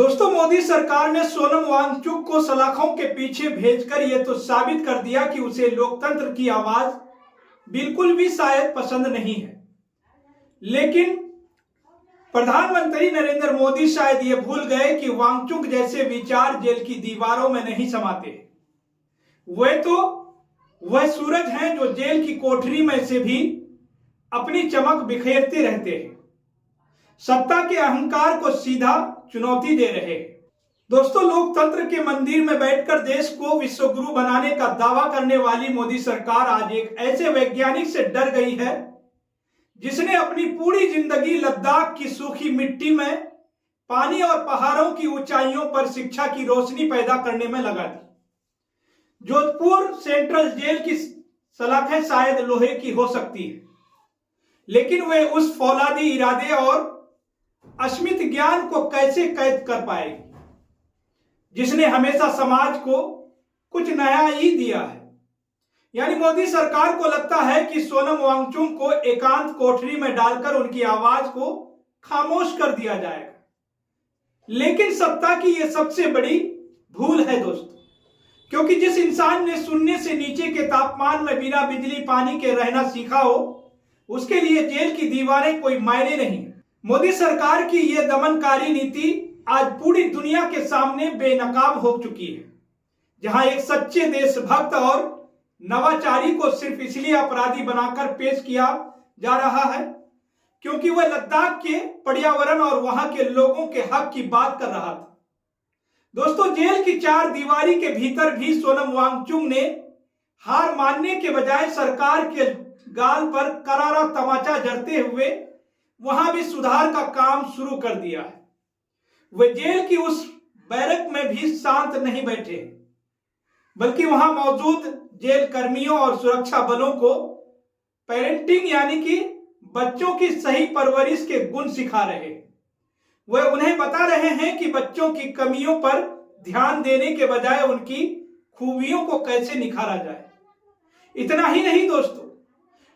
दोस्तों, मोदी सरकार ने सोनम वांगचुक को सलाखों के पीछे भेजकर यह तो साबित कर दिया कि उसे लोकतंत्र की आवाज बिल्कुल भी शायद पसंद नहीं है। लेकिन प्रधानमंत्री नरेंद्र मोदी शायद ये भूल गए कि वांगचुक जैसे विचार जेल की दीवारों में नहीं समाते। वह सूरज हैं जो जेल की कोठरी में से भी अपनी चमक बिखेरते रहते हैं, सत्ता के अहंकार को सीधा चुनौती दे रहे हैं। दोस्तों, लोकतंत्र के मंदिर में बैठकर देश को विश्वगुरु बनाने का दावा करने वाली मोदी सरकार आज एक ऐसे वैज्ञानिक से डर गई है जिसने अपनी पूरी जिंदगी लद्दाख की सूखी मिट्टी में पानी और पहाड़ों की ऊंचाइयों पर शिक्षा की रोशनी पैदा करने में लगा दी। जोधपुर सेंट्रल जेल की सलाखें शायद लोहे की हो सकती है, लेकिन वे उस फौलादी इरादे और असीमित ज्ञान को कैसे कैद कर पाएगी जिसने हमेशा समाज को कुछ नया ही दिया है। यानी मोदी सरकार को लगता है कि सोनम वांगचुक को एकांत कोठरी में डालकर उनकी आवाज को खामोश कर दिया जाएगा। लेकिन सत्ता की यह सबसे बड़ी भूल है दोस्तों, क्योंकि जिस इंसान ने शून्य से नीचे के तापमान में बिना बिजली पानी के रहना सीखा हो, उसके लिए जेल की दीवारें कोई मायने नहीं। मोदी सरकार की यह दमनकारी नीति आज पूरी दुनिया के सामने बेनकाब हो चुकी है, जहां एक सच्चे देशभक्त और नवाचारी को सिर्फ इसलिए अपराधी बनाकर पेश किया जा रहा है क्योंकि वह लद्दाख के पर्यावरण और वहां के लोगों के हक की बात कर रहा था। दोस्तों, जेल की चार दीवारी के भीतर भी सोनम वांगचुक ने हार मानने के बजाय सरकार के गाल पर करारा तमाचा जड़ते हुए वहां भी सुधार का काम शुरू कर दिया है। वे जेल की उस बैरक में भी शांत नहीं बैठे, बल्कि वहां मौजूद जेल कर्मियों और सुरक्षा बलों को पेरेंटिंग यानी कि बच्चों की सही परवरिश के गुण सिखा रहे हैं। वे उन्हें बता रहे हैं कि बच्चों की कमियों पर ध्यान देने के बजाय उनकी खूबियों को कैसे निखारा जाए। इतना ही नहीं दोस्तों,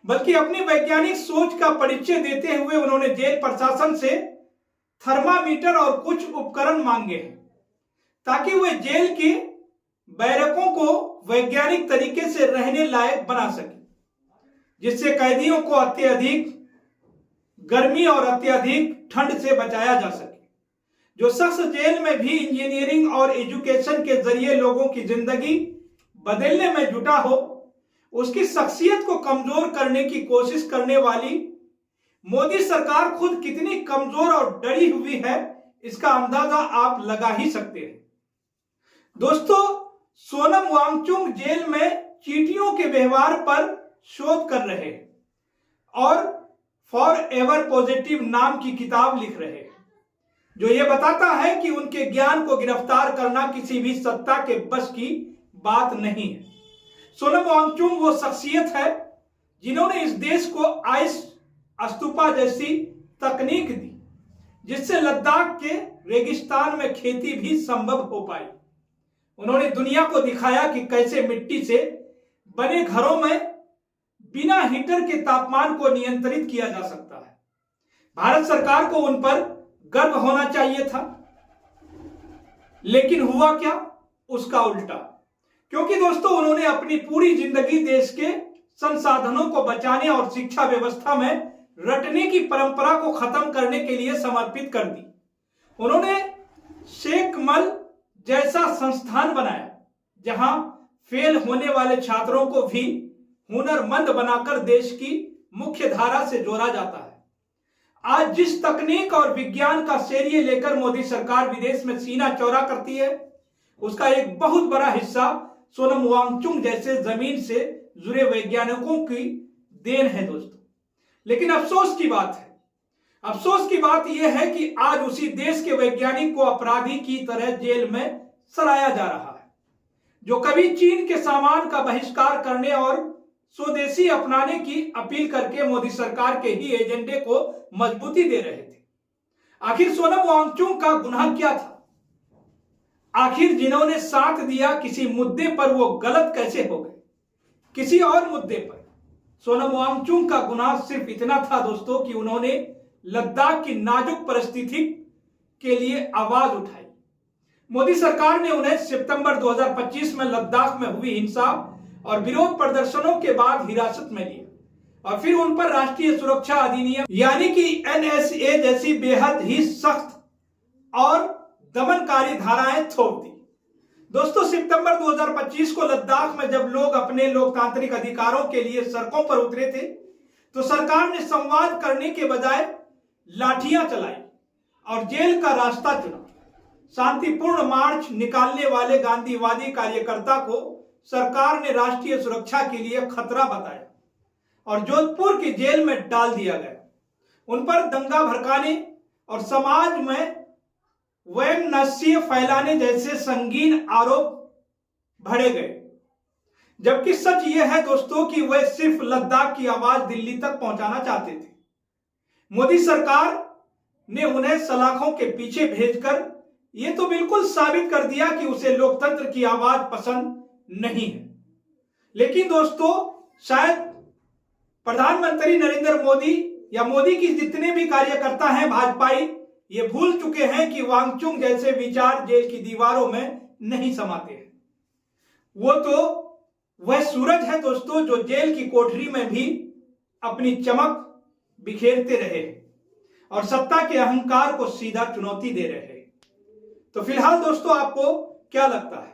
बल्कि अपनी वैज्ञानिक सोच का परिचय देते हुए उन्होंने जेल प्रशासन से थर्मामीटर और कुछ उपकरण मांगे हैं ताकि वे जेल के बैरकों को वैज्ञानिक तरीके से रहने लायक बना सके, जिससे कैदियों को अत्यधिक गर्मी और अत्यधिक ठंड से बचाया जा सके। जो शख्स जेल में भी इंजीनियरिंग और एजुकेशन के जरिए लोगों की जिंदगी बदलने में जुटा हो, उसकी शख्सियत को कमजोर करने की कोशिश करने वाली मोदी सरकार खुद कितनी कमजोर और डरी हुई है, इसका अंदाजा आप लगा ही सकते हैं। दोस्तों, सोनम वांगचुक जेल में चींटियों के व्यवहार पर शोध कर रहे हैं और फॉर एवर पॉजिटिव नाम की किताब लिख रहे हैं, जो यह बताता है कि उनके ज्ञान को गिरफ्तार करना किसी भी सत्ता के बस की बात नहीं है। सोनम वांगचुक वो शख्सियत है जिन्होंने इस देश को आइस स्तूपा जैसी तकनीक दी, जिससे लद्दाख के रेगिस्तान में खेती भी संभव हो पाई। उन्होंने दुनिया को दिखाया कि कैसे मिट्टी से बने घरों में बिना हीटर के तापमान को नियंत्रित किया जा सकता है। भारत सरकार को उन पर गर्व होना चाहिए था, लेकिन हुआ क्या? उसका उल्टा। क्योंकि दोस्तों, उन्होंने अपनी पूरी जिंदगी देश के संसाधनों को बचाने और शिक्षा व्यवस्था में रटने की परंपरा को खत्म करने के लिए समर्पित कर दी। उन्होंने शेखमल जैसा संस्थान बनाया जहां फेल होने वाले छात्रों को भी हुनरमंद बनाकर देश की मुख्य धारा से जोड़ा जाता है। आज जिस तकनीक और विज्ञान का श्रेय लेकर मोदी सरकार विदेश में सीना चौड़ा करती है, उसका एक बहुत बड़ा हिस्सा सोनम वांगचुक जैसे जमीन से जुड़े वैज्ञानिकों की देन है दोस्तों। लेकिन अफसोस की बात यह है कि आज उसी देश के वैज्ञानिक को अपराधी की तरह जेल में सराया जा रहा है, जो कभी चीन के सामान का बहिष्कार करने और स्वदेशी अपनाने की अपील करके मोदी सरकार के ही एजेंडे को मजबूती दे रहे थे। आखिर सोनम वांगचुक का गुनाह क्या था? आखिर जिन्होंने साथ दिया किसी मुद्दे पर वो गलत कैसे हो गए किसी और मुद्दे पर? सोनम वांगचुक का गुनाह सिर्फ इतना था दोस्तों कि उन्होंने लद्दाख की नाजुक परिस्थिति के लिए आवाज उठाई। मोदी सरकार ने उन्हें सितंबर 2025 में लद्दाख में हुई हिंसा और विरोध प्रदर्शनों के बाद हिरासत में लिया और फिर उन पर राष्ट्रीय सुरक्षा अधिनियम यानी कि NSA जैसी बेहद ही सख्त और दमनकारी धाराएं थोप दी। दोस्तों, सितंबर 2025 को लद्दाख में जब लोग अपने लोकतांत्रिक अधिकारों के लिए सड़कों पर उतरे थे तो सरकार ने संवाद करने के बजाय लाठियां चलाई और जेल का रास्ता चुना। शांतिपूर्ण मार्च निकालने वाले गांधीवादी कार्यकर्ता को सरकार ने राष्ट्रीय सुरक्षा के लिए खतरा बताया और जोधपुर की जेल में डाल दिया गया। उन पर दंगा भड़काने और समाज में वैमनस्य फैलाने जैसे संगीन आरोप भरे गए, जबकि सच यह है दोस्तों कि वे सिर्फ लद्दाख की आवाज दिल्ली तक पहुंचाना चाहते थे। मोदी सरकार ने उन्हें सलाखों के पीछे भेजकर यह तो बिल्कुल साबित कर दिया कि उसे लोकतंत्र की आवाज पसंद नहीं है। लेकिन दोस्तों, शायद प्रधानमंत्री नरेंद्र मोदी या मोदी की जितने भी कार्यकर्ता हैं भाजपाई, ये भूल चुके हैं कि वांगचुक जैसे विचार जेल की दीवारों में नहीं समाते हैं। वो तो वह सूरज है दोस्तों जो जेल की कोठरी में भी अपनी चमक बिखेरते रहे और सत्ता के अहंकार को सीधा चुनौती दे रहे। तो फिलहाल दोस्तों, आपको क्या लगता है?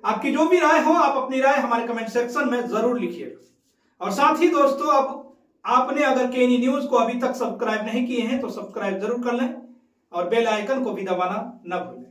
आपकी जो भी राय हो, आप अपनी राय हमारे कमेंट सेक्शन में जरूर लिखिएगा। और साथ ही दोस्तों, अब आपने अगर केनी न्यूज को अभी तक सब्सक्राइब नहीं किए हैं तो सब्सक्राइब जरूर कर लें और बेल आइकन को भी दबाना न भूलें।